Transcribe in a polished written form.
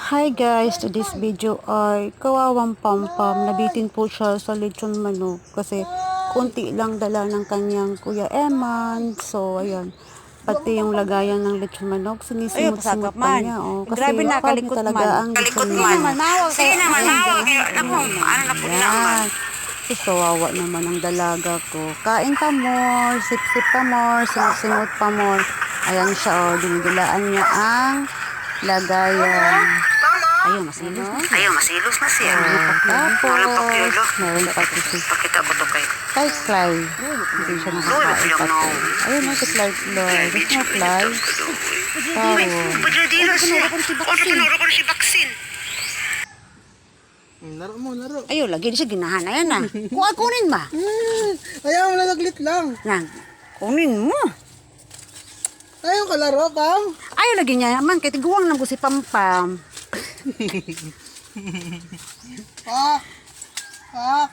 Hi guys, to this video ay kawawang pampam. Nabitin po siya sa lechon manok kasi konti lang dala ng kanyang Kuya Eman. So, ayan. Pati yung lagayan ng lechon manok, sinisimot-simot pa niya. Oh. Kasi Grabe na, hard kalikot talaga man. ang lechon manok. Sige naman, mawag. Ano na po Yan. Kawawa naman ang dalaga ko. Kain pa more, sip-sip pa more, simot-simot pa more. Ayan siya, oh. Dinidilaan niya ang lagayan. Ayaw, masilos na siya. Ayaw, masilos na siya. Tapos, Wala pa kilo. meron pa si Pakita ko to kay. Fly. Hindi siya nakakain pa. Ayun na si Fly. Gusto mo Fly? Tapos, Padradilo siya. O, nakunuro ko na si Baksin. Laro mo, laro. Ayaw, lagi siya ginahan. Ayan na. Kunin ba? Ayaw mo na naglit lang. Yan. Kunin mo. Ayaw ka laro, Pam. Ayaw, lagi niya naman. Kaya tiguang lang ko si Pampam. Pak. Pak.